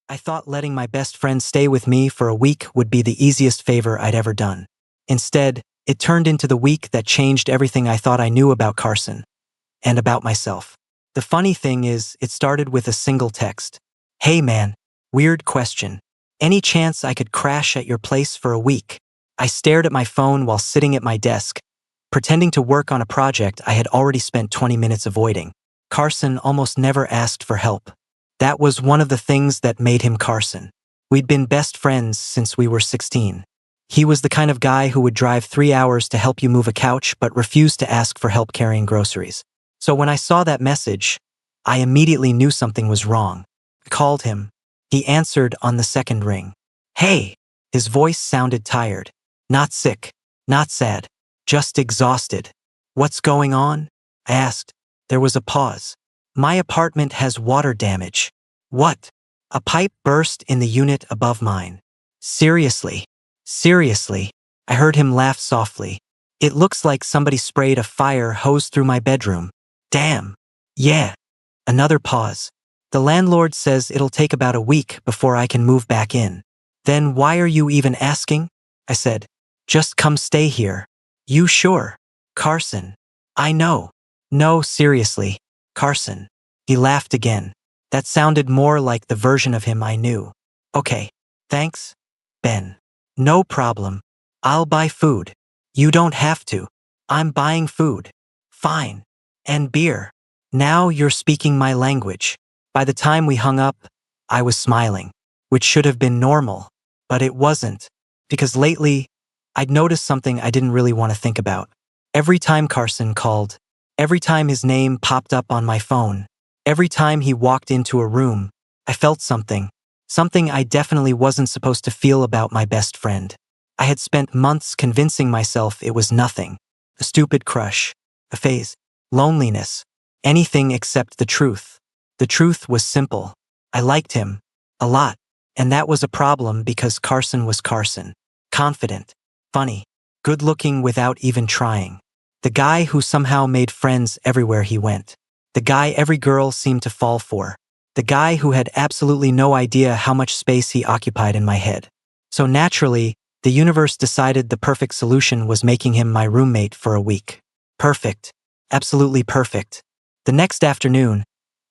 I thought letting my best friend stay with me for a week would be the easiest favor I'd ever done. Instead, it turned into the week that changed everything I thought I knew about Carson and about myself. The funny thing is, it started with a single text. "Hey man, weird question. Any chance I could crash at your place for a week?" I stared at my phone while sitting at my desk, pretending to work on a project I had already spent 20 minutes avoiding. Carson almost never asked for help. That was one of the things that made him Carson. We'd been best friends since we were 16. He was the kind of guy who would drive 3 hours to help you move a couch but refused to ask for help carrying groceries. So when I saw that message, I immediately knew something was wrong. I called him. He answered on the second ring. "Hey." His voice sounded tired. Not sick, not sad, just exhausted. "What's going on?" I asked. There was a pause. "My apartment has water damage." "What?" "A pipe burst in the unit above mine." "Seriously?" "Seriously." I heard him laugh softly. "It looks like somebody sprayed a fire hose through my bedroom." "Damn." "Yeah." Another pause. "The landlord says it'll take about a week before I can move back in." "Then why are you even asking?" I said. "Just come stay here." "You sure?" "Carson." "I know." "No, seriously. Carson." He laughed again. That sounded more like the version of him I knew. "Okay. Thanks, Ben." "No problem. I'll buy food." "You don't have to. I'm buying food." "Fine. And beer." Now you're speaking my language. By the time we hung up, I was smiling, which should have been normal, but it wasn't, because lately, I'd noticed something I didn't really want to think about. Every time Carson called, every time his name popped up on my phone, every time he walked into a room, I felt something I definitely wasn't supposed to feel about my best friend. I had spent months convincing myself it was nothing. A stupid crush, a phase, loneliness, anything except the truth. The truth was simple. I liked him. A lot. And that was a problem because Carson was Carson. Confident. Funny. Good-looking without even trying. The guy who somehow made friends everywhere he went. The guy every girl seemed to fall for. The guy who had absolutely no idea how much space he occupied in my head. So naturally, the universe decided the perfect solution was making him my roommate for a week. Perfect. Absolutely perfect. The next afternoon,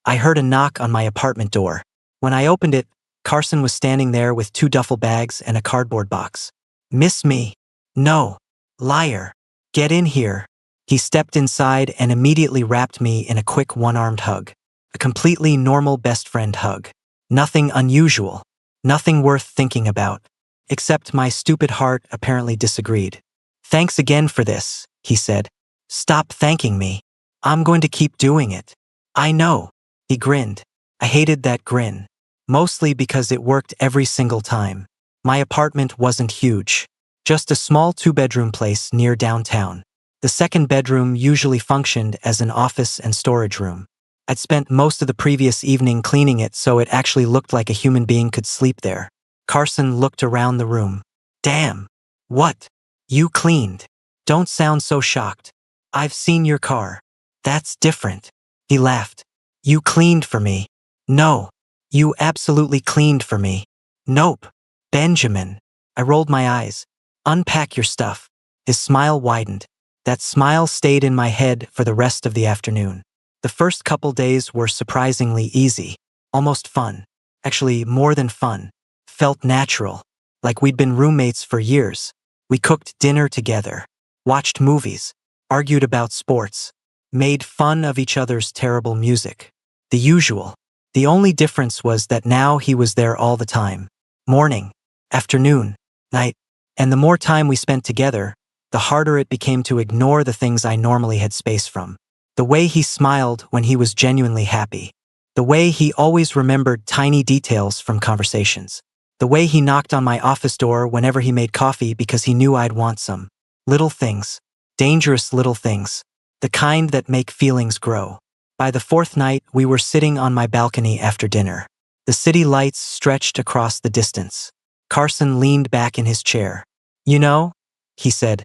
I heard a knock on my apartment door. When I opened it, Carson was standing there with 2 duffel bags and a cardboard box. "Miss me?" "No. Liar. Get in here." He stepped inside and immediately wrapped me in a quick one-armed hug. A completely normal best friend hug. Nothing unusual. Nothing worth thinking about. Except my stupid heart apparently disagreed. "Thanks again for this," he said. "Stop thanking me. I'm going to keep doing it." "I know." He grinned. I hated that grin. Mostly because it worked every single time. My apartment wasn't huge. Just a small 2-bedroom place near downtown. The second bedroom usually functioned as an office and storage room. I'd spent most of the previous evening cleaning it so it actually looked like a human being could sleep there. Carson looked around the room. "Damn. What? You cleaned? Don't sound so shocked. I've seen your car. That's different." He laughed. "You cleaned for me." "No. You absolutely cleaned for me." "Nope. Benjamin." I rolled my eyes. "Unpack your stuff." His smile widened. That smile stayed in my head for the rest of the afternoon. The first couple days were surprisingly easy. Almost fun. Actually, more than fun. Felt natural. Like we'd been roommates for years. We cooked dinner together. Watched movies. Argued about sports. Made fun of each other's terrible music. The usual. The only difference was that now he was there all the time. Morning, afternoon, night. And the more time we spent together, the harder it became to ignore the things I normally had space from. The way he smiled when he was genuinely happy. The way he always remembered tiny details from conversations. The way he knocked on my office door whenever he made coffee because he knew I'd want some. Little things. Dangerous little things. The kind that make feelings grow. By the 4th night, we were sitting on my balcony after dinner. The city lights stretched across the distance. Carson leaned back in his chair. "You know," he said,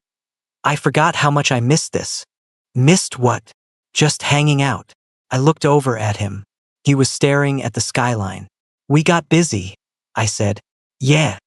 "I forgot how much I missed this." "Missed what?" "Just hanging out." I looked over at him. He was staring at the skyline. We got busy, I said. Yeah.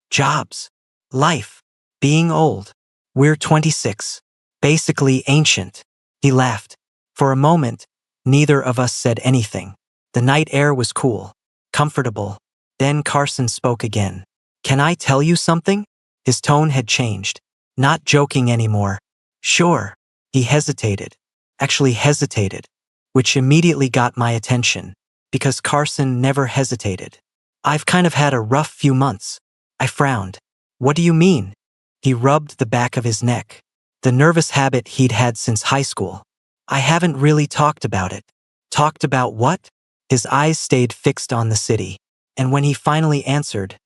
Jobs. Life. Being old. We're 26. Basically ancient. He laughed. For a moment, neither of us said anything. The night air was cool, comfortable. Then Carson spoke again. Can I tell you something? His tone had changed. Not joking anymore. Sure. He hesitated. Actually hesitated. Which immediately got my attention. Because Carson never hesitated. I've kind of had a rough few months. I frowned. What do you mean? He rubbed the back of his neck. The nervous habit he'd had since high school. I haven't really talked about it. Talked about what? His eyes stayed fixed on the city. And when he finally answered,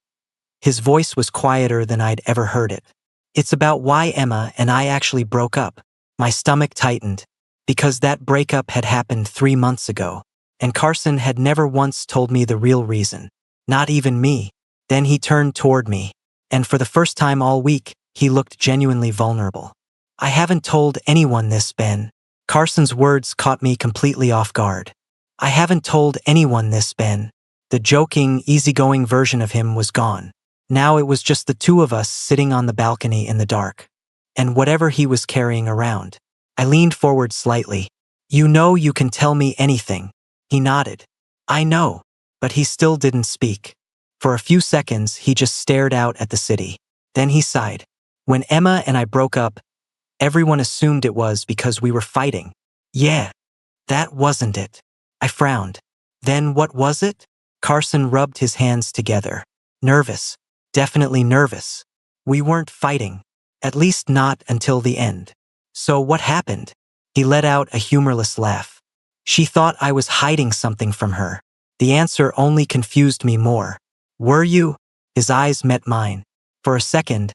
his voice was quieter than I'd ever heard it. It's about why Emma and I actually broke up. My stomach tightened. Because that breakup had happened 3 months ago. And Carson had never once told me the real reason. Not even me. Then he turned toward me. And for the first time all week, he looked genuinely vulnerable. I haven't told anyone this, Ben. Carson's words caught me completely off guard. I haven't told anyone this, Ben. The joking, easygoing version of him was gone. Now it was just the two of us sitting on the balcony in the dark. And whatever he was carrying around. I leaned forward slightly. You know you can tell me anything. He nodded. I know. But he still didn't speak. For a few seconds, he just stared out at the city. Then he sighed. When Emma and I broke up, everyone assumed it was because we were fighting. Yeah. That wasn't it. I frowned. Then what was it? Carson rubbed his hands together. Nervous. Definitely nervous. We weren't fighting. At least not until the end. So what happened? He let out a humorless laugh. She thought I was hiding something from her. The answer only confused me more. Were you? His eyes met mine. For a second,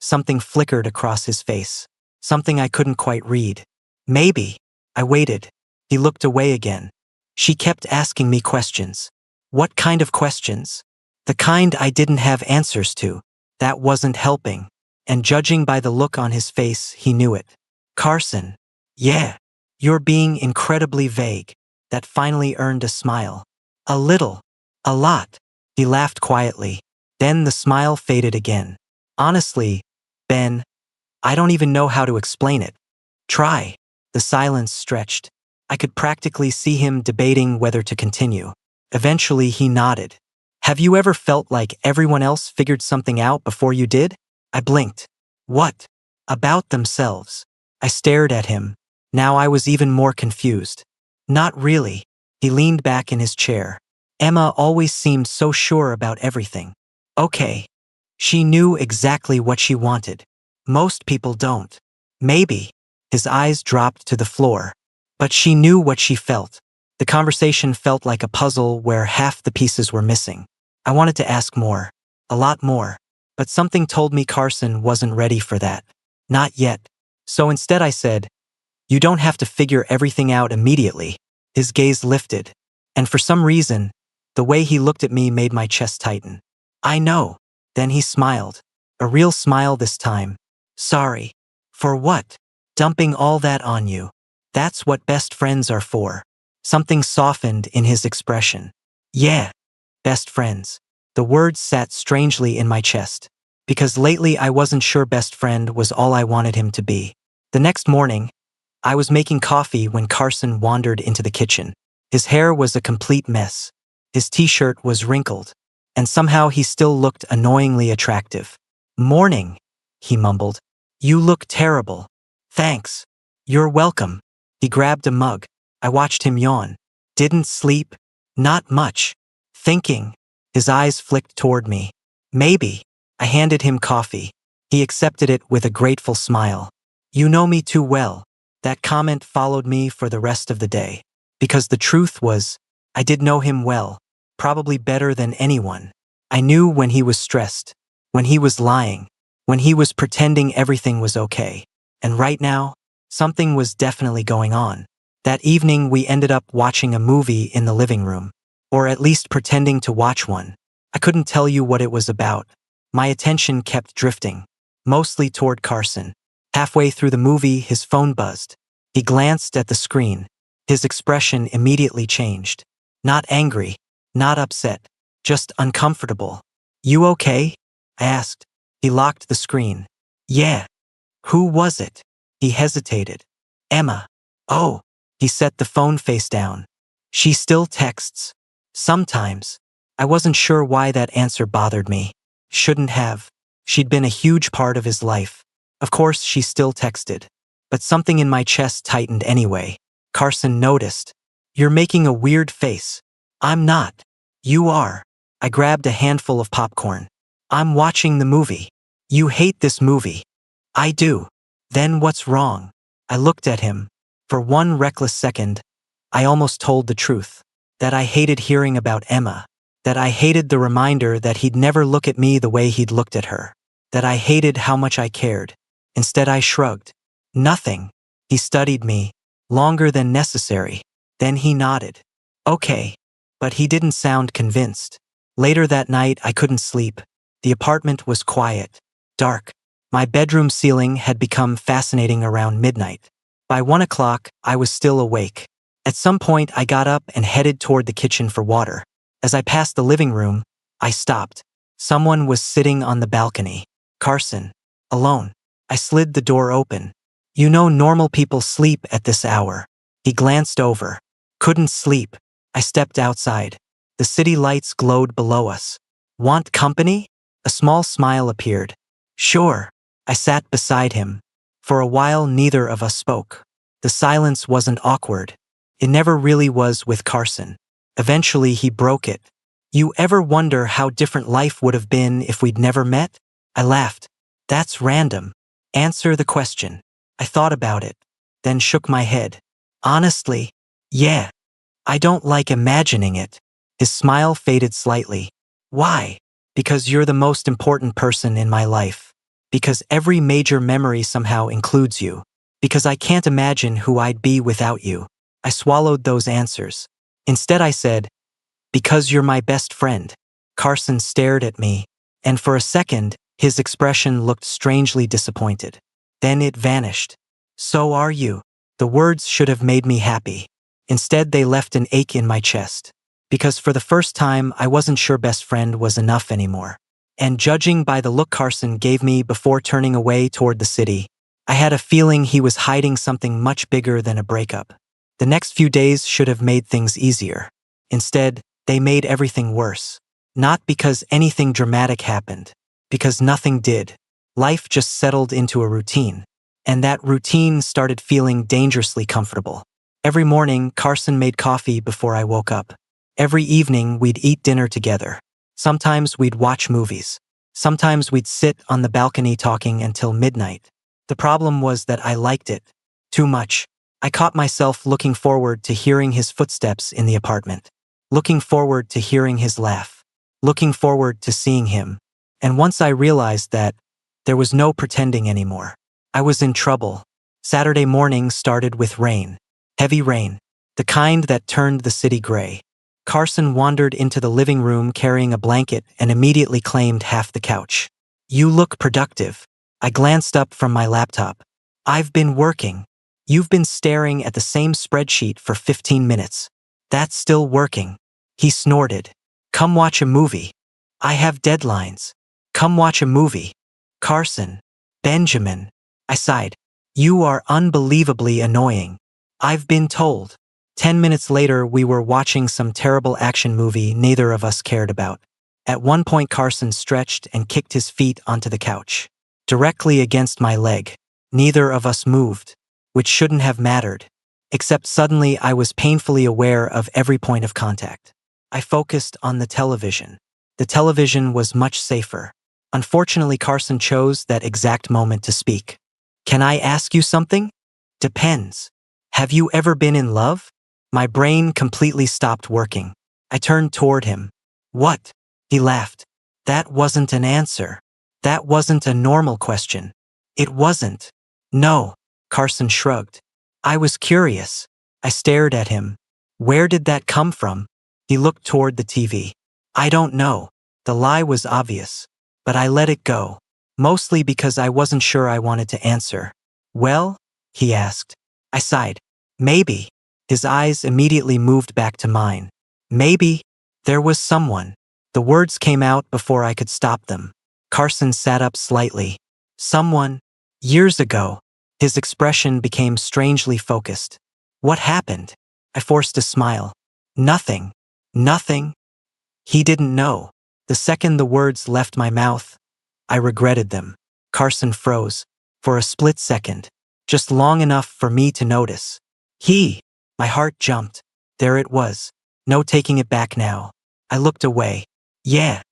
something flickered across his face. Something I couldn't quite read. Maybe. I waited. He looked away again. She kept asking me questions. What kind of questions? The kind I didn't have answers to. That wasn't helping. And judging by the look on his face, he knew it. Carson. Yeah. You're being incredibly vague. That finally earned a smile. A little. A lot. He laughed quietly. Then the smile faded again. Honestly, Ben, I don't even know how to explain it. Try. The silence stretched. I could practically see him debating whether to continue. Eventually he nodded. Have you ever felt like everyone else figured something out before you did? I blinked. What? About themselves. I stared at him. Now I was even more confused. Not really. He leaned back in his chair. Emma always seemed so sure about everything. Okay. She knew exactly what she wanted. Most people don't. Maybe. His eyes dropped to the floor. But she knew what she felt. The conversation felt like a puzzle where half the pieces were missing. I wanted to ask more. A lot more. But something told me Carson wasn't ready for that. Not yet. So instead I said, you don't have to figure everything out immediately. His gaze lifted. And for some reason, the way he looked at me made my chest tighten. I know. Then he smiled. A real smile this time. Sorry. For what? Dumping all that on you. That's what best friends are for. Something softened in his expression. Yeah. Best friends. The words sat strangely in my chest. Because lately I wasn't sure best friend was all I wanted him to be. The next morning, I was making coffee when Carson wandered into the kitchen. His hair was a complete mess. His t-shirt was wrinkled. And somehow he still looked annoyingly attractive. Morning, he mumbled. You look terrible. Thanks. You're welcome. He grabbed a mug. I watched him yawn. Didn't sleep? Not much. Thinking. His eyes flicked toward me. Maybe. I handed him coffee. He accepted it with a grateful smile. You know me too well. That comment followed me for the rest of the day. Because the truth was, I did know him well. Probably better than anyone. I knew when he was stressed. When he was lying. When he was pretending everything was okay. And right now, something was definitely going on. That evening we ended up watching a movie in the living room. Or at least pretending to watch one. I couldn't tell you what it was about. My attention kept drifting. Mostly toward Carson. Halfway through the movie, his phone buzzed. He glanced at the screen. His expression immediately changed. Not angry. Not upset. just uncomfortable. You okay? I asked. He locked the screen. Yeah. Who was it? He hesitated. Emma. Oh. He set the phone face down. She still texts. Sometimes. I wasn't sure why that answer bothered me. Shouldn't have. She'd been a huge part of his life. Of course, she still texted. But something in my chest tightened anyway. Carson noticed. You're making a weird face. I'm not. You are. I grabbed a handful of popcorn. I'm watching the movie. You hate this movie. I do. Then what's wrong? I looked at him. For one reckless second, I almost told the truth. That I hated hearing about Emma. That I hated the reminder that he'd never look at me the way he'd looked at her. That I hated how much I cared. Instead I shrugged. Nothing. He studied me. Longer than necessary. Then he nodded. Okay. But he didn't sound convinced. Later that night I couldn't sleep. The apartment was quiet. Dark. My bedroom ceiling had become fascinating around midnight. By 1 o'clock, I was still awake. At some point I got up and headed toward the kitchen for water. As I passed the living room, I stopped. Someone was sitting on the balcony. Carson. Alone. I slid the door open. You know normal people sleep at this hour. He glanced over. Couldn't sleep. I stepped outside. The city lights glowed below us. Want company? A small smile appeared. Sure. I sat beside him. For a while neither of us spoke. The silence wasn't awkward. It never really was with Carson. Eventually he broke it. You ever wonder how different life would have been if we'd never met? I laughed. That's random. Answer the question. I thought about it, then shook my head. Honestly, yeah. I don't like imagining it. His smile faded slightly. Why? Because you're the most important person in my life. Because every major memory somehow includes you. Because I can't imagine who I'd be without you. I swallowed those answers. Instead I said, because you're my best friend. Carson stared at me, and for a second, his expression looked strangely disappointed. Then it vanished. So are you. The words should have made me happy. Instead they left an ache in my chest. Because for the first time I wasn't sure best friend was enough anymore. And judging by the look Carson gave me before turning away toward the city, I had a feeling he was hiding something much bigger than a breakup. The next few days should have made things easier. Instead, they made everything worse. Not because anything dramatic happened. Because nothing did. Life just settled into a routine. And that routine started feeling dangerously comfortable. Every morning, Carson made coffee before I woke up. Every evening, we'd eat dinner together. Sometimes we'd watch movies. Sometimes we'd sit on the balcony talking until midnight. The problem was that I liked it. Too much. I caught myself looking forward to hearing his footsteps in the apartment. Looking forward to hearing his laugh. Looking forward to seeing him. And once I realized that, there was no pretending anymore. I was in trouble. Saturday morning started with rain. Heavy rain. The kind that turned the city gray. Carson wandered into the living room carrying a blanket and immediately claimed half the couch. You look productive. I glanced up from my laptop. I've been working. You've been staring at the same spreadsheet for 15 minutes. That's still working. He snorted. Come watch a movie. I have deadlines. Come watch a movie. Carson. Benjamin. I sighed. You are unbelievably annoying. I've been told. 10 minutes later, we were watching some terrible action movie neither of us cared about. At one point, Carson stretched and kicked his feet onto the couch. Directly against my leg. Neither of us moved. Which shouldn't have mattered. Except suddenly I was painfully aware of every point of contact. I focused on the television. The television was much safer. Unfortunately, Carson chose that exact moment to speak. Can I ask you something? Depends. Have you ever been in love? My brain completely stopped working. I turned toward him. What? He laughed. That wasn't an answer. That wasn't a normal question. It wasn't. No. Carson shrugged. I was curious. I stared at him. Where did that come from? He looked toward the TV. I don't know. The lie was obvious. But I let it go. Mostly because I wasn't sure I wanted to answer. Well? He asked. I sighed. Maybe. His eyes immediately moved back to mine. Maybe. There was someone. The words came out before I could stop them. Carson sat up slightly. Someone, years ago. His expression became strangely focused. What happened? I forced a smile. Nothing. Nothing. He didn't know. The second the words left my mouth, I regretted them. Carson froze. For a split second. Just long enough for me to notice. My heart jumped. There it was. No taking it back now. I looked away. Yeah.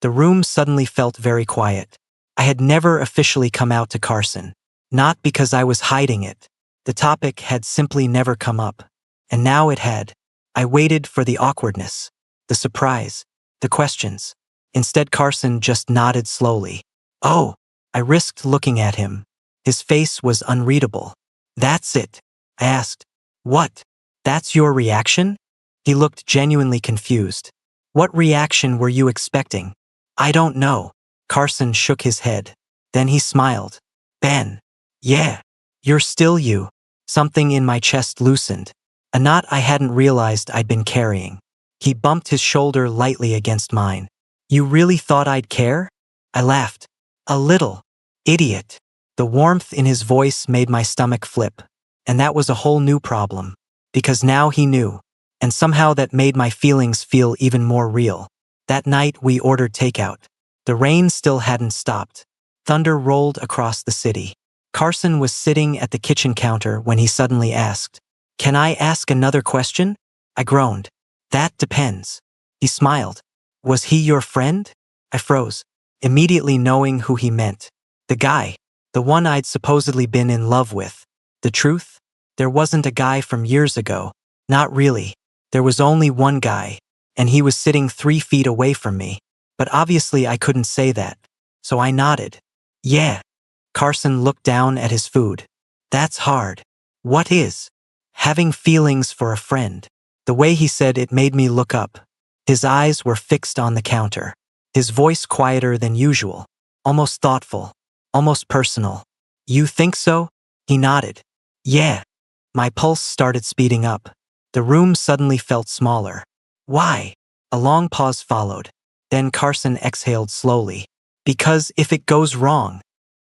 The room suddenly felt very quiet. I had never officially come out to Carson. Not because I was hiding it. The topic had simply never come up. And now it had. I waited for the awkwardness, the surprise, the questions. Instead, Carson just nodded slowly. Oh, I risked looking at him. His face was unreadable. That's it, I asked. What? That's your reaction? He looked genuinely confused. What reaction were you expecting? I don't know. Carson shook his head. Then he smiled. Ben. Yeah. You're still you. Something in my chest loosened. A knot I hadn't realized I'd been carrying. He bumped his shoulder lightly against mine. You really thought I'd care? I laughed. A little. Idiot. The warmth in his voice made my stomach flip. And that was a whole new problem. Because now he knew. And somehow that made my feelings feel even more real. That night we ordered takeout. The rain still hadn't stopped. Thunder rolled across the city. Carson was sitting at the kitchen counter when he suddenly asked, "Can I ask another question?" I groaned. That depends. He smiled. Was he your friend? I froze, immediately knowing who he meant. The guy. The one I'd supposedly been in love with. The truth? There wasn't a guy from years ago. Not really. There was only one guy. And he was sitting 3 feet away from me. But obviously I couldn't say that. So I nodded. Yeah. Carson looked down at his food. That's hard. What is? Having feelings for a friend. The way he said it made me look up. His eyes were fixed on the counter. His voice quieter than usual. Almost thoughtful. Almost personal. You think so? He nodded. Yeah. My pulse started speeding up. The room suddenly felt smaller. Why? A long pause followed. Then Carson exhaled slowly. Because if it goes wrong.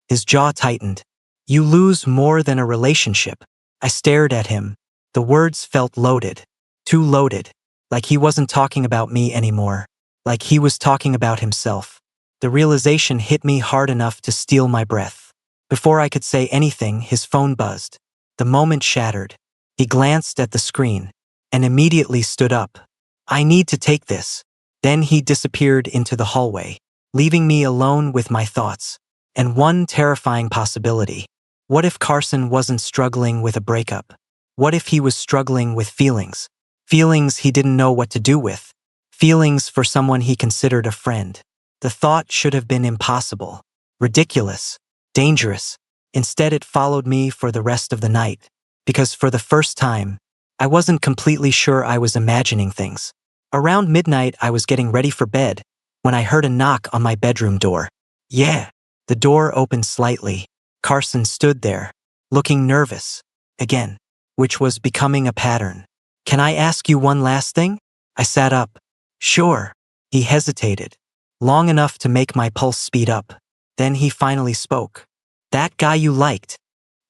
His jaw tightened. You lose more than a relationship. I stared at him. The words felt loaded. Too loaded. Like he wasn't talking about me anymore. Like he was talking about himself. The realization hit me hard enough to steal my breath. Before I could say anything, his phone buzzed. The moment shattered. He glanced at the screen and immediately stood up. I need to take this. Then he disappeared into the hallway, leaving me alone with my thoughts. And one terrifying possibility. What if Carson wasn't struggling with a breakup? What if he was struggling with feelings? Feelings he didn't know what to do with. Feelings for someone he considered a friend. The thought should have been impossible. Ridiculous. Dangerous. Instead, it followed me for the rest of the night. Because for the first time, I wasn't completely sure I was imagining things. Around midnight, I was getting ready for bed when I heard a knock on my bedroom door. Yeah. The door opened slightly. Carson stood there, looking nervous. Again. Which was becoming a pattern. Can I ask you one last thing? I sat up. Sure. He hesitated. Long enough to make my pulse speed up. Then he finally spoke. That guy you liked?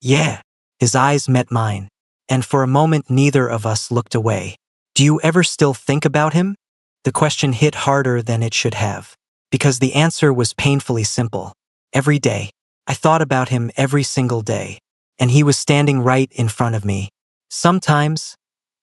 Yeah. His eyes met mine. And for a moment neither of us looked away. Do you ever still think about him? The question hit harder than it should have. Because the answer was painfully simple. Every day. I thought about him every single day. And he was standing right in front of me. Sometimes,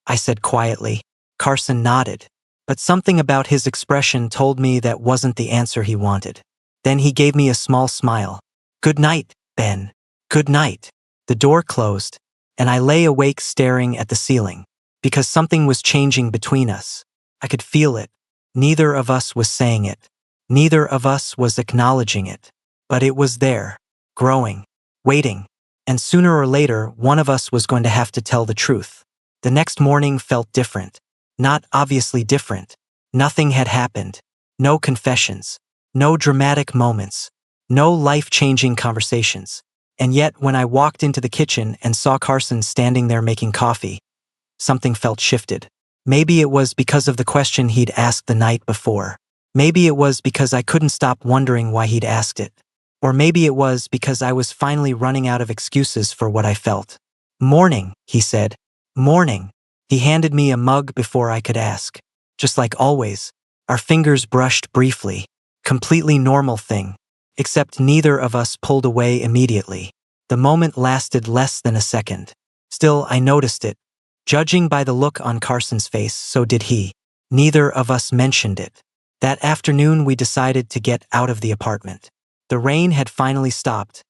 I said quietly. Carson nodded. But something about his expression told me that wasn't the answer he wanted. Then he gave me a small smile. Good night, Ben. Good night. The door closed, and I lay awake staring at the ceiling. Because something was changing between us. I could feel it. Neither of us was saying it. Neither of us was acknowledging it. But it was there, growing, waiting. And sooner or later, one of us was going to have to tell the truth. The next morning felt different. Not obviously different. Nothing had happened. No confessions. No dramatic moments. No life-changing conversations. And yet, when I walked into the kitchen and saw Carson standing there making coffee, something felt shifted. Maybe it was because of the question he'd asked the night before. Maybe it was because I couldn't stop wondering why he'd asked it. Or maybe it was because I was finally running out of excuses for what I felt. "Morning," he said. "Morning." He handed me a mug before I could ask. Just like always, our fingers brushed briefly. Completely normal thing. Except neither of us pulled away immediately. The moment lasted less than a second. Still, I noticed it. Judging by the look on Carson's face, so did he. Neither of us mentioned it. That afternoon we decided to get out of the apartment. The rain had finally stopped,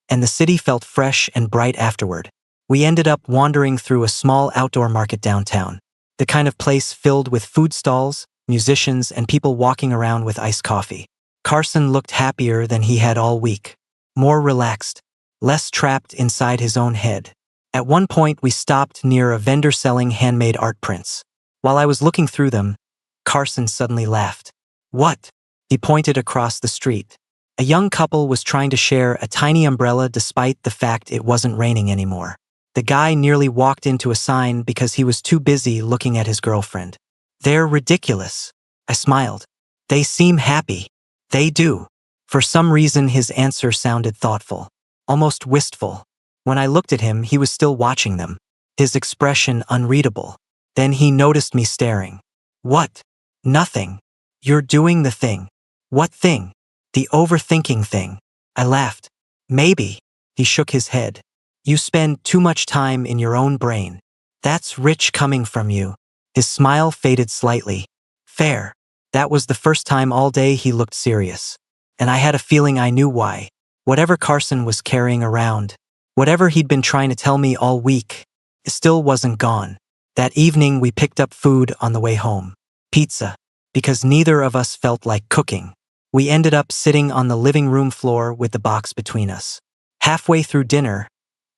and the city felt fresh and bright afterward. We ended up wandering through a small outdoor market downtown. The kind of place filled with food stalls, musicians, and people walking around with iced coffee. Carson looked happier than he had all week. More relaxed. Less trapped inside his own head. At one point we stopped near a vendor selling handmade art prints. While I was looking through them, Carson suddenly laughed. "What?" He pointed across the street. A young couple was trying to share a tiny umbrella despite the fact it wasn't raining anymore. The guy nearly walked into a sign because he was too busy looking at his girlfriend. "They're ridiculous." I smiled. "They seem happy." "They do." For some reason his answer sounded thoughtful. Almost wistful. When I looked at him, he was still watching them. His expression unreadable. Then he noticed me staring. "What?" "Nothing. You're doing the thing." "What thing?" "The overthinking thing." I laughed. "Maybe." He shook his head. "You spend too much time in your own brain. That's rich coming from you." His smile faded slightly. "Fair." That was the first time all day he looked serious. And I had a feeling I knew why. Whatever Carson was carrying around, whatever he'd been trying to tell me all week, it still wasn't gone. That evening we picked up food on the way home. Pizza. Because neither of us felt like cooking. We ended up sitting on the living room floor with the box between us. Halfway through dinner,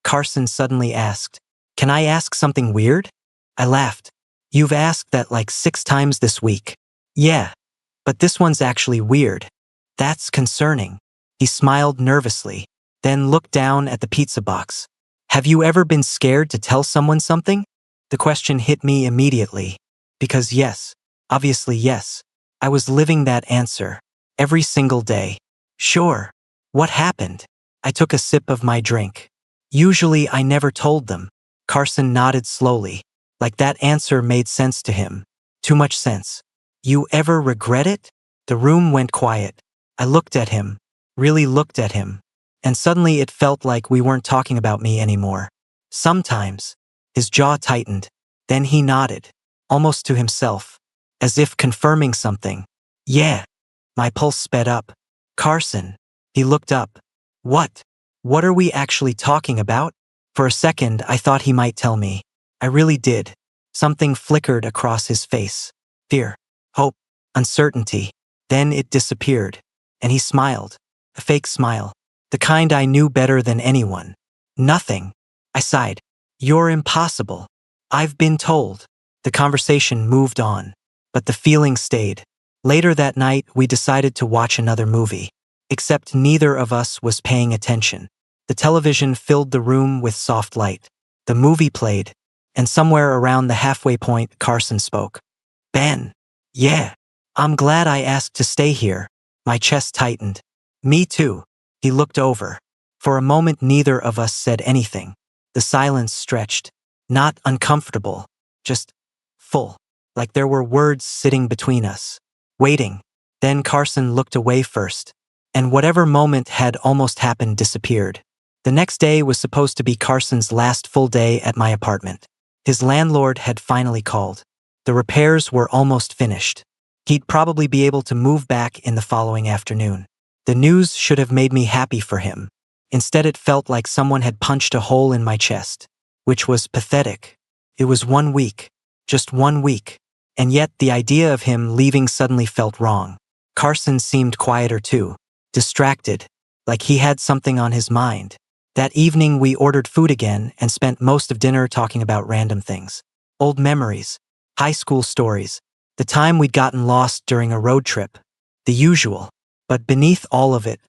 Carson suddenly asked, "Can I ask something weird?" I laughed. "You've asked that like 6 times this week." "Yeah. But this one's actually weird." "That's concerning." He smiled nervously, then looked down at the pizza box. "Have you ever been scared to tell someone something?" The question hit me immediately. Because yes, obviously yes, I was living that answer. Every single day. "Sure. What happened?" I took a sip of my drink. "Usually I never told them." Carson nodded slowly, like that answer made sense to him. Too much sense. "You ever regret it?" The room went quiet. I looked at him, really looked at him, and suddenly it felt like we weren't talking about me anymore. "Sometimes." His jaw tightened. Then he nodded, almost to himself, as if confirming something. "Yeah." My pulse sped up. "Carson." He looked up. "What? What are we actually talking about?" For a second, I thought he might tell me. I really did. Something flickered across his face. Fear. Hope. Uncertainty. Then it disappeared. And he smiled. A fake smile. The kind I knew better than anyone. "Nothing." I sighed. "You're impossible." "I've been told." The conversation moved on. But the feeling stayed. Later that night, we decided to watch another movie. Except neither of us was paying attention. The television filled the room with soft light. The movie played, and somewhere around the halfway point, Carson spoke. "Ben." "Yeah. I'm glad I asked to stay here." My chest tightened. "Me too." He looked over. For a moment, neither of us said anything. The silence stretched. Not uncomfortable, just full, like there were words sitting between us. Waiting. Then Carson looked away first, and whatever moment had almost happened disappeared. The next day was supposed to be Carson's last full day at my apartment. His landlord had finally called. The repairs were almost finished. He'd probably be able to move back in the following afternoon. The news should have made me happy for him. Instead, it felt like someone had punched a hole in my chest, which was pathetic. It was 1 week, just 1 week. And yet the idea of him leaving suddenly felt wrong. Carson seemed quieter too, distracted, like he had something on his mind. That evening we ordered food again and spent most of dinner talking about random things. Old memories, high school stories, the time we'd gotten lost during a road trip. The usual. But beneath all of it,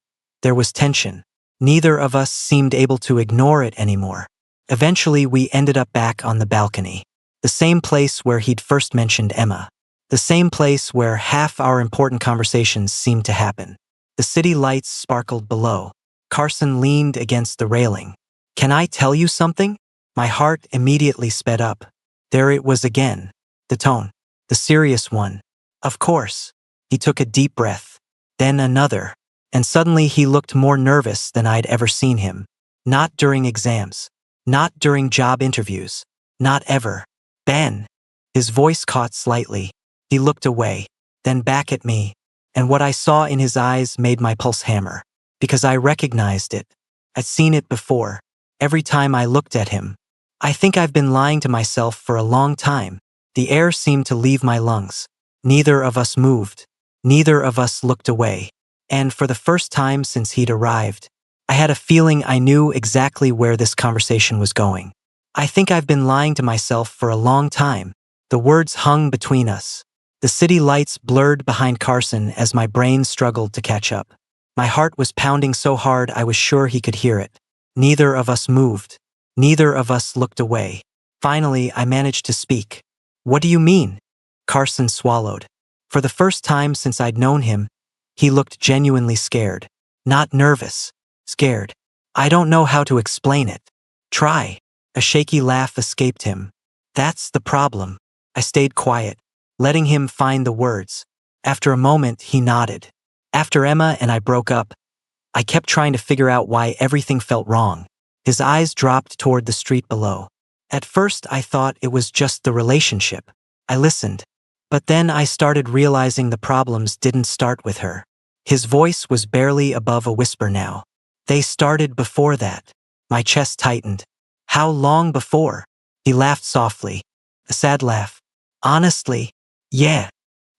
there was tension. Neither of us seemed able to ignore it anymore. Eventually we ended up back on the balcony. The same place where he'd first mentioned Emma. The same place where half our important conversations seemed to happen. The city lights sparkled below. Carson leaned against the railing. "Can I tell you something?" My heart immediately sped up. There it was again. The tone. The serious one. "Of course." He took a deep breath. Then another. And suddenly he looked more nervous than I'd ever seen him. Not during exams. Not during job interviews. Not ever. "Ben." His voice caught slightly. He looked away, then back at me, and what I saw in his eyes made my pulse hammer. Because I recognized it. I'd seen it before. Every time I looked at him. I think I've been lying to myself for a long time. The air seemed to leave my lungs. Neither of us moved. Neither of us looked away. And for the first time since he'd arrived, I had a feeling I knew exactly where this conversation was going. "I think I've been lying to myself for a long time." The words hung between us. The city lights blurred behind Carson as my brain struggled to catch up. My heart was pounding so hard I was sure he could hear it. Neither of us moved. Neither of us looked away. Finally, I managed to speak. "What do you mean?" Carson swallowed. For the first time since I'd known him, he looked genuinely scared. Not nervous. Scared. "I don't know how to explain it." "Try." A shaky laugh escaped him. "That's the problem." I stayed quiet, letting him find the words. After a moment, he nodded. "After Emma and I broke up, I kept trying to figure out why everything felt wrong." His eyes dropped toward the street below. "At first, I thought it was just the relationship." I listened. "But then I started realizing the problems didn't start with her." His voice was barely above a whisper now. "They started before that." My chest tightened. "How long before?" He laughed softly. A sad laugh. "Honestly, yeah."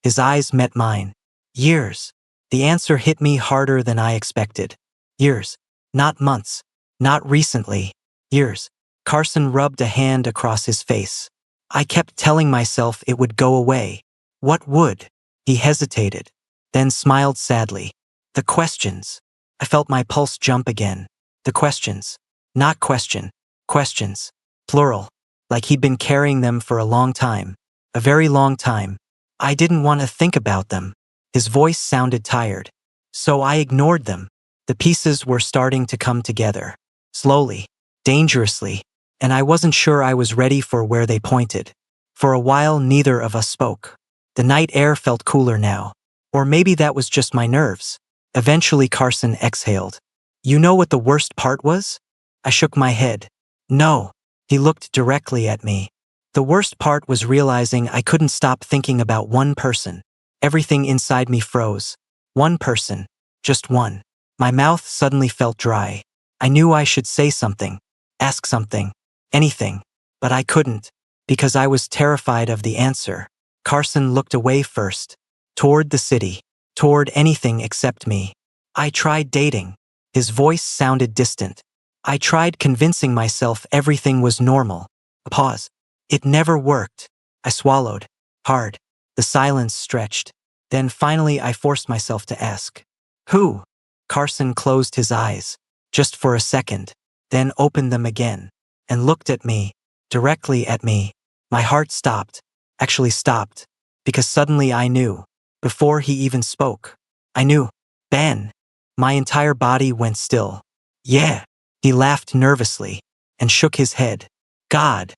His eyes met mine. "Years." The answer hit me harder than I expected. "Years. Not months. Not recently. Years." Carson rubbed a hand across his face. "I kept telling myself it would go away." "What would?" He hesitated, then smiled sadly. "The questions." I felt my pulse jump again. The questions. Not question. Questions. Plural. Like he'd been carrying them for a long time. A very long time. I didn't want to think about them. His voice sounded tired. So I ignored them. The pieces were starting to come together. Slowly. Dangerously. And I wasn't sure I was ready for where they pointed. For a while, neither of us spoke. The night air felt cooler now. Or maybe that was just my nerves. Eventually, Carson exhaled. "You know what the worst part was?" I shook my head. "No." He looked directly at me. "The worst part was realizing I couldn't stop thinking about one person." Everything inside me froze. One person. Just one. My mouth suddenly felt dry. I knew I should say something. Ask something. Anything. But I couldn't. Because I was terrified of the answer. Carson looked away first. Toward the city. Toward anything except me. "I tried dating." His voice sounded distant. "I tried convincing myself everything was normal." A pause. "It never worked." I swallowed. Hard. The silence stretched. Then finally I forced myself to ask. "Who?" Carson closed his eyes. Just for a second. Then opened them again. And looked at me. Directly at me. My heart stopped. Actually stopped. Because suddenly I knew. Before he even spoke. I knew. "Ben." My entire body went still. "Yeah." He laughed nervously. And shook his head. "God.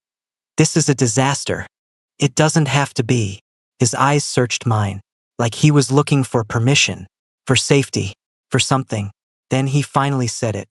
This is a disaster. It doesn't have to be." His eyes searched mine. Like he was looking for permission. For safety. For something. Then he finally said it.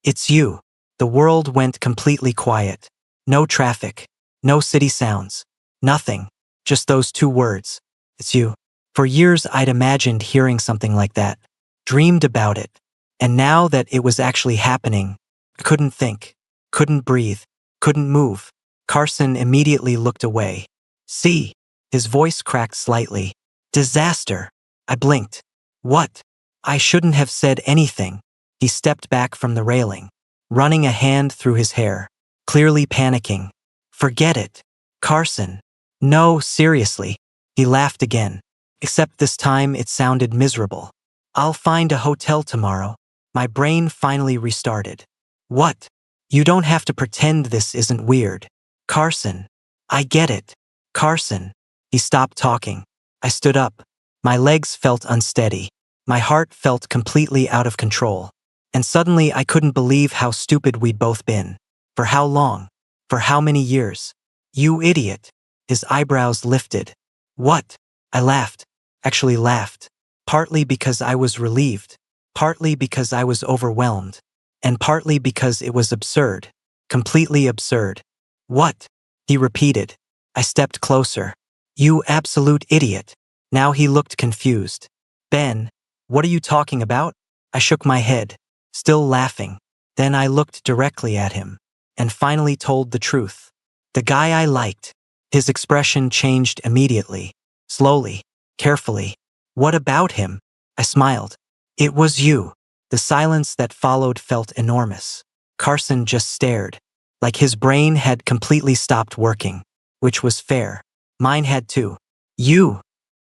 "It's you." The world went completely quiet. No traffic. No city sounds. Nothing. Just those two words. "It's you." For years I'd imagined hearing something like that. Dreamed about it. And now that it was actually happening, I couldn't think. Couldn't breathe. Couldn't move. Carson immediately looked away. "See." His voice cracked slightly. "Disaster." I blinked. "What?" I shouldn't have said anything. He stepped back from the railing, running a hand through his hair, clearly panicking. "Forget it." "Carson." "No, seriously." He laughed again. Except this time it sounded miserable. "I'll find a hotel tomorrow." My brain finally restarted. "What?" "You don't have to pretend this isn't weird." "Carson." "I get it." "Carson." He stopped talking. I stood up. My legs felt unsteady. My heart felt completely out of control. And suddenly I couldn't believe how stupid we'd both been. For how long? For how many years? You idiot. His eyebrows lifted. What? I laughed. Actually laughed. Partly because I was relieved. Partly because I was overwhelmed. And partly because it was absurd. Completely absurd. What? He repeated. I stepped closer. You absolute idiot. Now he looked confused. Ben, what are you talking about? I shook my head, still laughing. Then I looked directly at him, and finally told the truth. The guy I liked. His expression changed immediately, slowly, carefully. What about him? I smiled. It was you. The silence that followed felt enormous. Carson just stared, like his brain had completely stopped working, which was fair. Mine had too. You.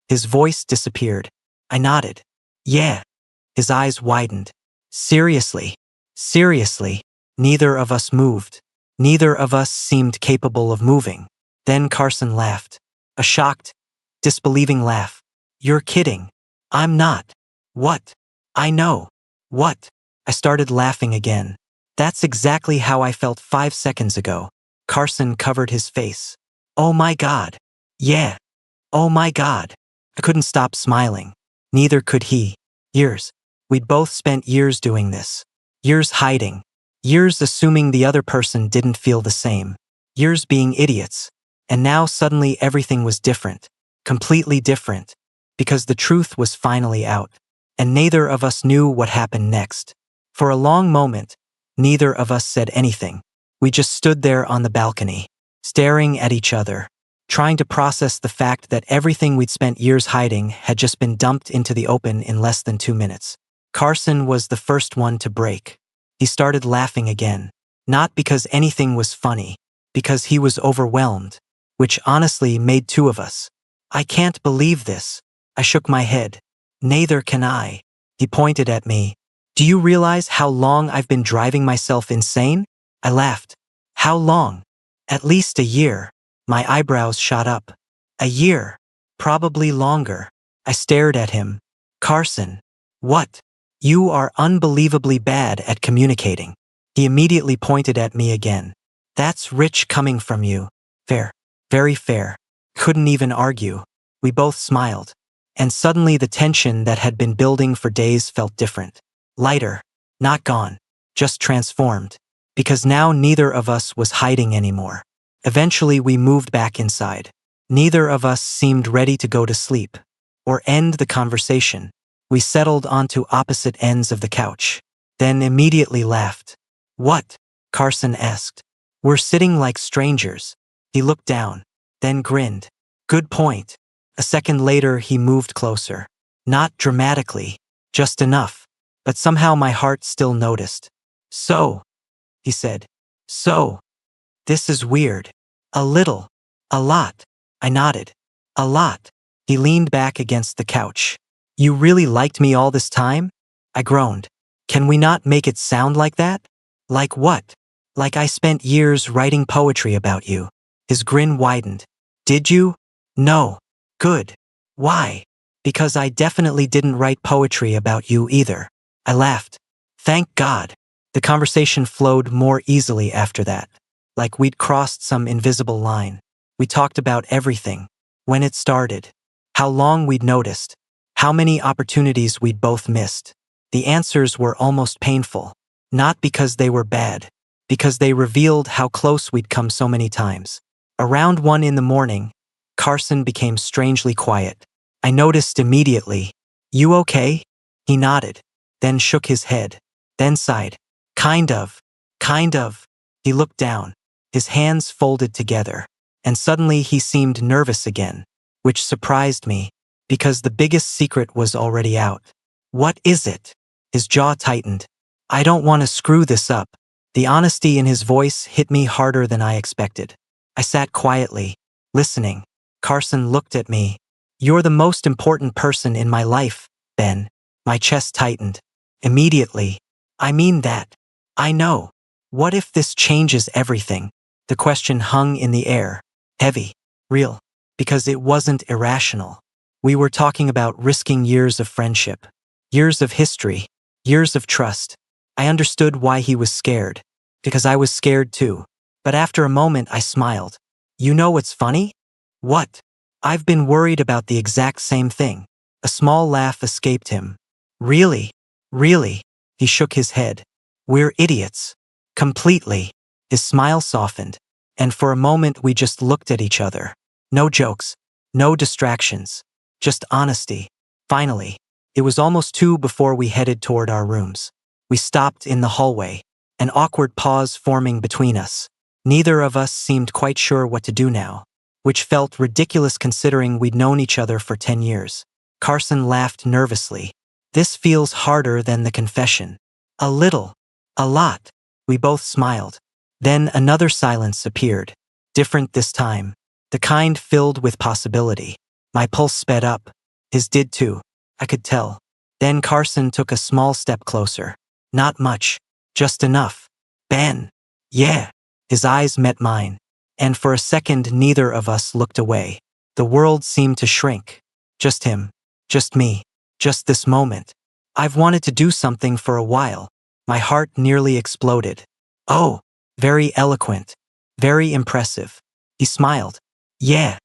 His voice disappeared. I nodded. Yeah. His eyes widened. Seriously. Seriously. Neither of us moved. Neither of us seemed capable of moving. Then Carson laughed. A shocked, disbelieving laugh. You're kidding. I'm not. What? I know. What? I started laughing again. That's exactly how I felt 5 seconds ago. Carson covered his face. Oh my God. Yeah. Oh my God. I couldn't stop smiling. Neither could he. Years. We'd both spent years doing this. Years hiding. Years assuming the other person didn't feel the same. Years being idiots. And now suddenly everything was different. Completely different. Because the truth was finally out. And neither of us knew what happened next. For a long moment, neither of us said anything. We just stood there on the balcony, staring at each other, trying to process the fact that everything we'd spent years hiding had just been dumped into the open in less than 2 minutes. Carson was the first one to break. He started laughing again. Not because anything was funny, because he was overwhelmed, which honestly made 2 of us. I can't believe this. I shook my head. Neither can I. He pointed at me. Do you realize how long I've been driving myself insane? I laughed. How long? At least a year. My eyebrows shot up. A year. Probably longer. I stared at him. Carson. What? You are unbelievably bad at communicating. He immediately pointed at me again. That's rich coming from you. Fair. Very fair. Couldn't even argue. We both smiled. And suddenly the tension that had been building for days felt different. Lighter. Not gone. Just transformed. Because now neither of us was hiding anymore. Eventually we moved back inside. Neither of us seemed ready to go to sleep or end the conversation. We settled onto opposite ends of the couch, then immediately laughed. What? Carson asked. We're sitting like strangers. He looked down, then grinned. Good point. A second later he moved closer. Not dramatically, just enough. But somehow my heart still noticed. So, he said. So, this is weird. A little. A lot. I nodded. A lot. He leaned back against the couch. You really liked me all this time? I groaned. Can we not make it sound like that? Like what? Like I spent years writing poetry about you. His grin widened. Did you? No. Good. Why? Because I definitely didn't write poetry about you either. I laughed. Thank God. The conversation flowed more easily after that. Like we'd crossed some invisible line. We talked about everything. When it started. How long we'd noticed. How many opportunities we'd both missed. The answers were almost painful. Not because they were bad. Because they revealed how close we'd come so many times. Around 1 in the morning, Carson became strangely quiet. I noticed immediately. You okay? He nodded. Then shook his head. Then sighed. Kind of. Kind of. He looked down. His hands folded together. And suddenly he seemed nervous again. Which surprised me. Because the biggest secret was already out. What is it? His jaw tightened. I don't want to screw this up. The honesty in his voice hit me harder than I expected. I sat quietly, listening. Carson looked at me. You're the most important person in my life, Ben. My chest tightened. Immediately. I mean that. I know. What if this changes everything? The question hung in the air. Heavy. Real. Because it wasn't irrational. We were talking about risking years of friendship, years of history, years of trust. I understood why he was scared, because I was scared too. But after a moment, I smiled. You know what's funny? What? I've been worried about the exact same thing. A small laugh escaped him. Really? Really? He shook his head. We're idiots. Completely. His smile softened, and for a moment we just looked at each other. No jokes, no distractions, just honesty. Finally, it was almost 2 before we headed toward our rooms. We stopped in the hallway, an awkward pause forming between us. Neither of us seemed quite sure what to do now, which felt ridiculous considering we'd known each other for 10 years. Carson laughed nervously. This feels harder than the confession. A little. A lot. We both smiled. Then another silence appeared. Different this time. The kind filled with possibility. My pulse sped up. His did too. I could tell. Then Carson took a small step closer. Not much. Just enough. Ben. Yeah. His eyes met mine. And for a second neither of us looked away. The world seemed to shrink. Just him. Just me. Just this moment. I've wanted to do something for a while. My heart nearly exploded. Oh. Very eloquent. Very impressive. He smiled. Yeah.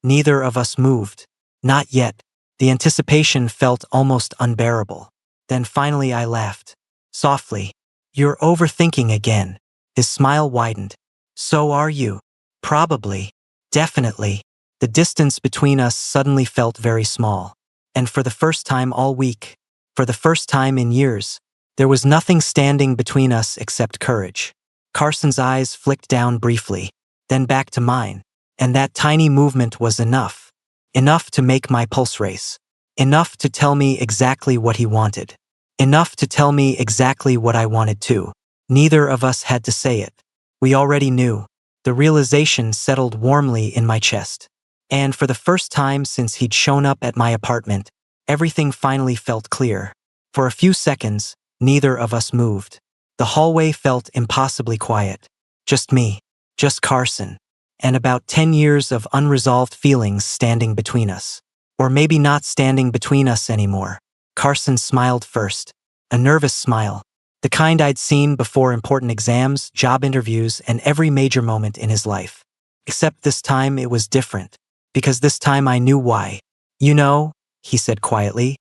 Neither of us moved. Not yet. The anticipation felt almost unbearable. Then finally I laughed. Softly. You're overthinking again. His smile widened. So are you. Probably. Definitely. The distance between us suddenly felt very small. And for the first time all week, for the first time in years, there was nothing standing between us except courage. Carson's eyes flicked down briefly, then back to mine, and that tiny movement was enough. Enough to make my pulse race. Enough to tell me exactly what he wanted. Enough to tell me exactly what I wanted too. Neither of us had to say it. We already knew. The realization settled warmly in my chest. And for the first time since he'd shown up at my apartment, everything finally felt clear. For a few seconds, neither of us moved. The hallway felt impossibly quiet. Just me. Just Carson. And about 10 years of unresolved feelings standing between us. Or maybe not standing between us anymore. Carson smiled first. A nervous smile. The kind I'd seen before important exams, job interviews, and every major moment in his life. Except this time it was different. Because this time I knew why. You know, he said quietly,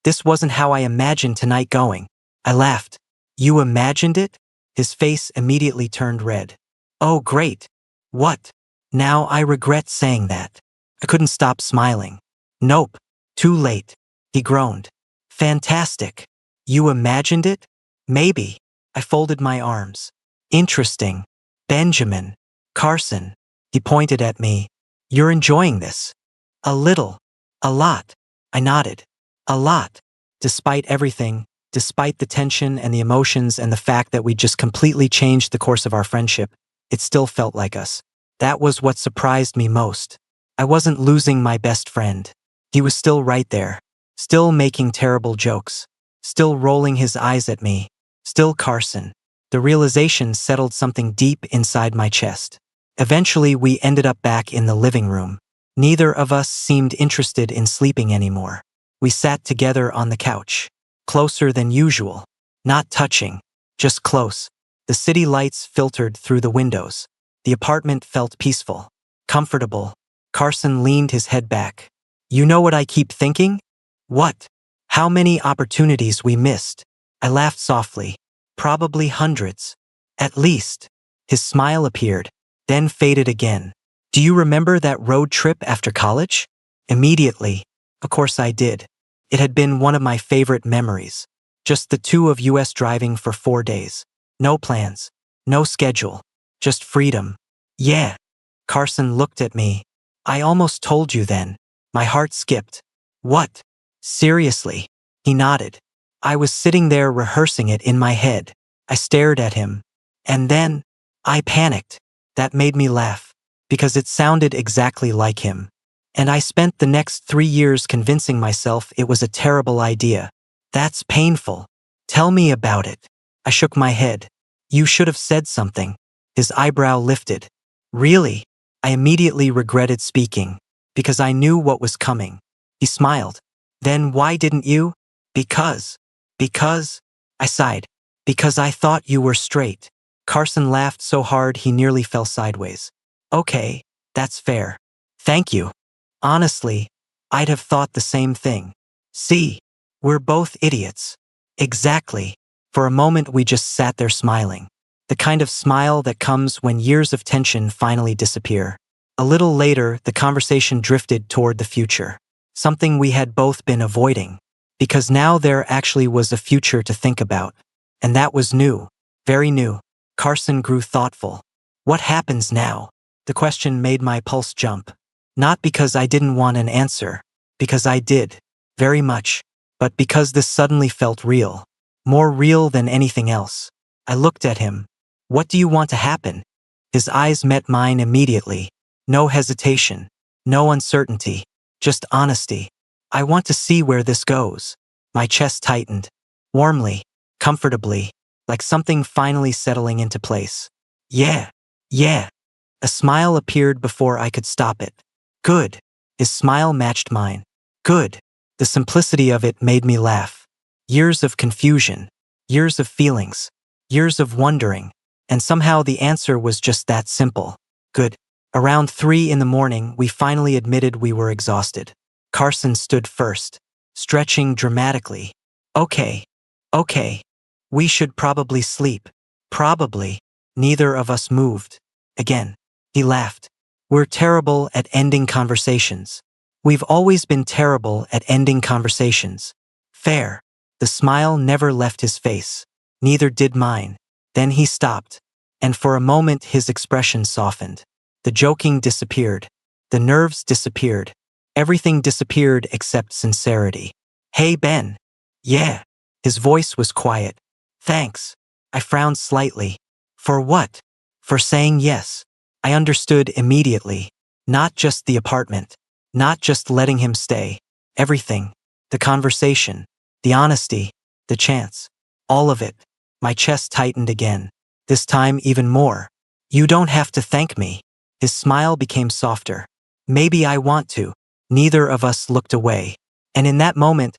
this wasn't how I imagined tonight going. I laughed. You imagined it? His face immediately turned red. Oh, great. What? Now I regret saying that. I couldn't stop smiling. Nope. Too late. He groaned. Fantastic. You imagined it? Maybe. I folded my arms. Interesting. Benjamin. Carson. He pointed at me. You're enjoying this. A little. A lot. I nodded. A lot. Despite everything, despite the tension and the emotions and the fact that we just completely changed the course of our friendship, it still felt like us. That was what surprised me most. I wasn't losing my best friend. He was still right there. Still making terrible jokes. Still rolling his eyes at me. Still Carson. The realization settled something deep inside my chest. Eventually, we ended up back in the living room. Neither of us seemed interested in sleeping anymore. We sat together on the couch. Closer than usual. Not touching. Just close. The city lights filtered through the windows. The apartment felt peaceful. Comfortable. Carson leaned his head back. You know what I keep thinking? What? How many opportunities we missed. I laughed softly. Probably hundreds. At least. His smile appeared, then faded again. Do you remember that road trip after college? Immediately. Of course I did. It had been one of my favorite memories. Just the two of us driving for 4 days. No plans. No schedule. Just freedom. Yeah. Carson looked at me. I almost told you then. My heart skipped. What? Seriously? He nodded. I was sitting there rehearsing it in my head. I stared at him. And then, I panicked. That made me laugh. Because it sounded exactly like him. And I spent the next 3 years convincing myself it was a terrible idea. That's painful. Tell me about it. I shook my head. You should have said something. His eyebrow lifted. Really? I immediately regretted speaking. Because I knew what was coming. He smiled. Then why didn't you? Because. Because. I sighed. Because I thought you were straight. Carson laughed so hard he nearly fell sideways. Okay, that's fair. Thank you. Honestly, I'd have thought the same thing. See, we're both idiots. Exactly. For a moment we just sat there smiling. The kind of smile that comes when years of tension finally disappear. A little later, the conversation drifted toward the future. Something we had both been avoiding. Because now there actually was a future to think about. And that was new. Very new. Carson grew thoughtful. What happens now? The question made my pulse jump. Not because I didn't want an answer. Because I did. Very much. But because this suddenly felt real. More real than anything else. I looked at him. What do you want to happen? His eyes met mine immediately. No hesitation. No uncertainty. Just honesty. I want to see where this goes. My chest tightened. Warmly. Comfortably. Like something finally settling into place. Yeah. Yeah. A smile appeared before I could stop it. Good. His smile matched mine. Good. The simplicity of it made me laugh. Years of confusion. Years of feelings. Years of wondering. And somehow the answer was just that simple. Good. Around 3 in the morning, we finally admitted we were exhausted. Carson stood first, stretching dramatically. Okay. Okay. We should probably sleep. Probably. Neither of us moved. Again. He laughed. We're terrible at ending conversations. We've always been terrible at ending conversations. Fair. The smile never left his face. Neither did mine. Then he stopped. And for a moment his expression softened. The joking disappeared. The nerves disappeared. Everything disappeared except sincerity. Hey, Ben. Yeah. His voice was quiet. Thanks. I frowned slightly. For what? For saying yes. I understood immediately. Not just the apartment. Not just letting him stay. Everything. The conversation. The honesty. The chance. All of it. My chest tightened again. This time even more. You don't have to thank me. His smile became softer. Maybe I want to. Neither of us looked away. And in that moment,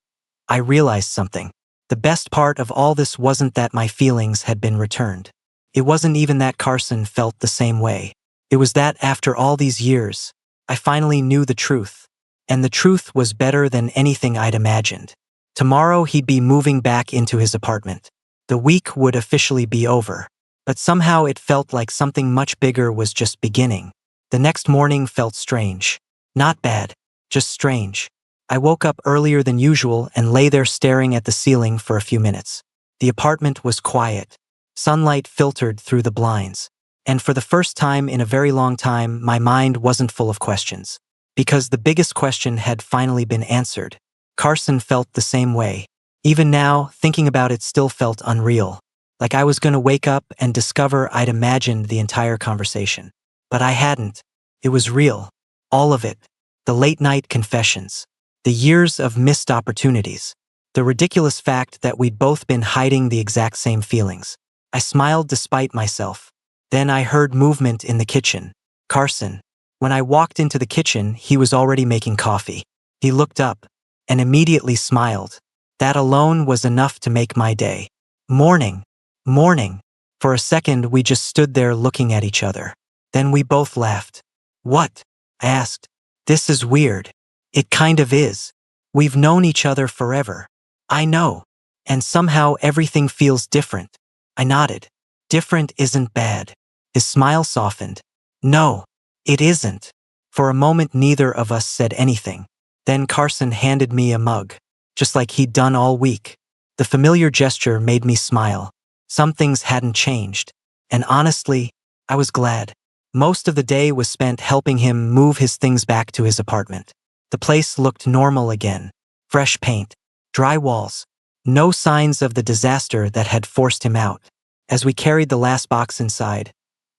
I realized something. The best part of all this wasn't that my feelings had been returned. It wasn't even that Carson felt the same way. It was that after all these years, I finally knew the truth. And the truth was better than anything I'd imagined. Tomorrow he'd be moving back into his apartment. The week would officially be over. But somehow it felt like something much bigger was just beginning. The next morning felt strange. Not bad, just strange. I woke up earlier than usual and lay there staring at the ceiling for a few minutes. The apartment was quiet. Sunlight filtered through the blinds. And for the first time in a very long time, my mind wasn't full of questions. Because the biggest question had finally been answered. Carson felt the same way. Even now, thinking about it still felt unreal. Like I was going to wake up and discover I'd imagined the entire conversation. But I hadn't. It was real. All of it. The late-night confessions. The years of missed opportunities. The ridiculous fact that we'd both been hiding the exact same feelings. I smiled despite myself. Then I heard movement in the kitchen. Carson. When I walked into the kitchen, he was already making coffee. He looked up and immediately smiled. That alone was enough to make my day. Morning. Morning. For a second, we just stood there looking at each other. Then we both laughed. What? I asked. This is weird. It kind of is. We've known each other forever. I know. And somehow everything feels different. I nodded. Different isn't bad. His smile softened. No, it isn't. For a moment, neither of us said anything. Then Carson handed me a mug, just like he'd done all week. The familiar gesture made me smile. Some things hadn't changed. And honestly, I was glad. Most of the day was spent helping him move his things back to his apartment. The place looked normal again. Fresh paint, dry walls, no signs of the disaster that had forced him out. As we carried the last box inside,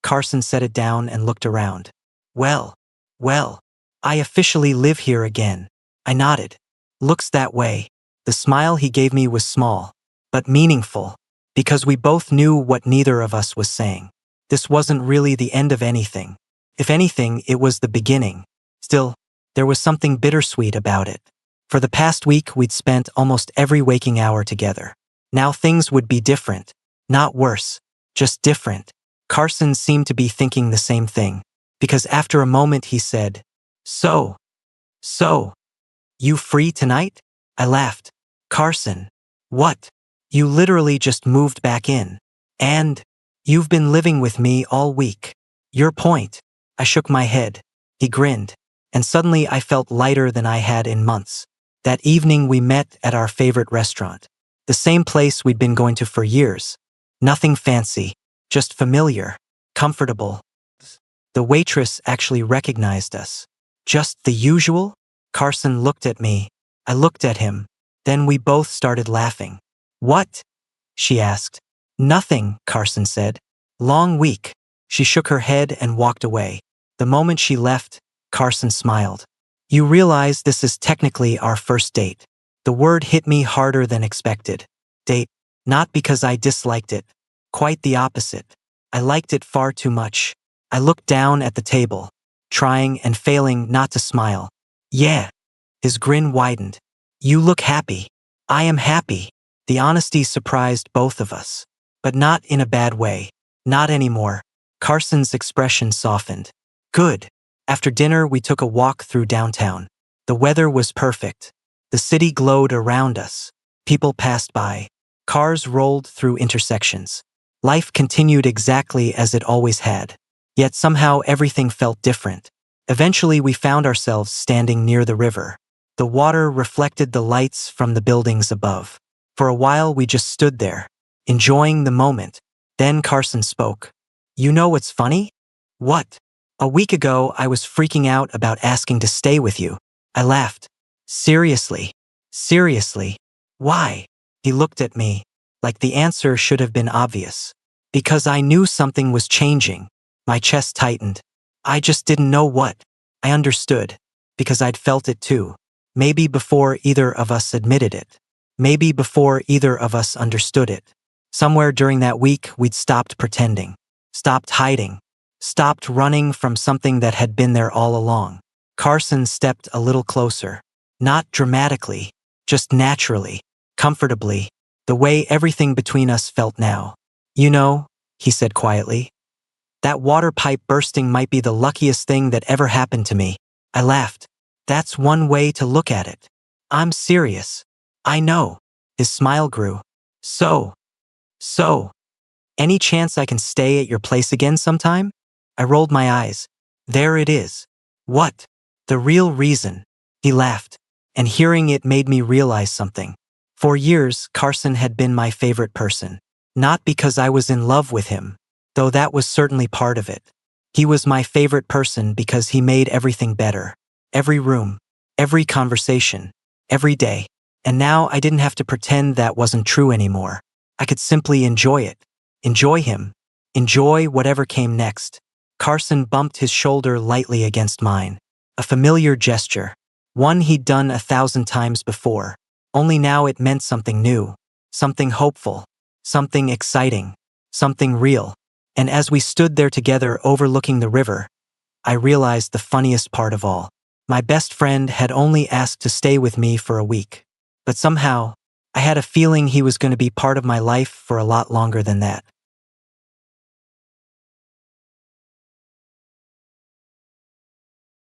Carson set it down and looked around. Well, I officially live here again. I nodded. Looks that way. The smile he gave me was small, but meaningful, because we both knew what neither of us was saying. This wasn't really the end of anything. If anything, it was the beginning. Still, there was something bittersweet about it. For the past week, we'd spent almost every waking hour together. Now things would be different. Not worse, just different. Carson seemed to be thinking the same thing, because after a moment he said, So, you free tonight? I laughed. Carson, what? You literally just moved back in. And you've been living with me all week. Your point. I shook my head. He grinned, and suddenly I felt lighter than I had in months. That evening we met at our favorite restaurant. The same place we'd been going to for years. Nothing fancy, just familiar, comfortable. The waitress actually recognized us. Just the usual? Carson looked at me. I looked at him. Then we both started laughing. What? She asked. Nothing, Carson said. Long week. She shook her head and walked away. The moment she left, Carson smiled. You realize this is technically our first date. The word hit me harder than expected. Date. Not because I disliked it. Quite the opposite. I liked it far too much. I looked down at the table, trying and failing not to smile. Yeah. His grin widened. You look happy. I am happy. The honesty surprised both of us. But not in a bad way. Not anymore. Carson's expression softened. Good. After dinner, we took a walk through downtown. The weather was perfect. The city glowed around us. People passed by. Cars rolled through intersections. Life continued exactly as it always had. Yet somehow everything felt different. Eventually, we found ourselves standing near the river. The water reflected the lights from the buildings above. For a while, we just stood there, enjoying the moment. Then Carson spoke. You know what's funny? What? A week ago, I was freaking out about asking to stay with you. I laughed. Seriously? Seriously? Why? He looked at me, like the answer should have been obvious. Because I knew something was changing. My chest tightened. I just didn't know what. I understood, because I'd felt it too. Maybe before either of us admitted it. Maybe before either of us understood it. Somewhere during that week, we'd stopped pretending. Stopped hiding. Stopped running from something that had been there all along. Carson stepped a little closer. Not dramatically, just naturally, comfortably, the way everything between us felt now. You know, he said quietly, that water pipe bursting might be the luckiest thing that ever happened to me. I laughed. That's one way to look at it. I'm serious. I know. His smile grew. So, any chance I can stay at your place again sometime? I rolled my eyes. There it is. What? The real reason. He laughed, and hearing it made me realize something. For years, Carson had been my favorite person. Not because I was in love with him, though that was certainly part of it. He was my favorite person because he made everything better. Every room, every conversation, every day. And now I didn't have to pretend that wasn't true anymore. I could simply enjoy it. Enjoy him. Enjoy whatever came next. Carson bumped his shoulder lightly against mine. A familiar gesture. One he'd done 1,000 times before. Only now it meant something new. Something hopeful. Something exciting. Something real. And as we stood there together overlooking the river, I realized the funniest part of all. My best friend had only asked to stay with me for a week. But somehow, I had a feeling he was going to be part of my life for a lot longer than that.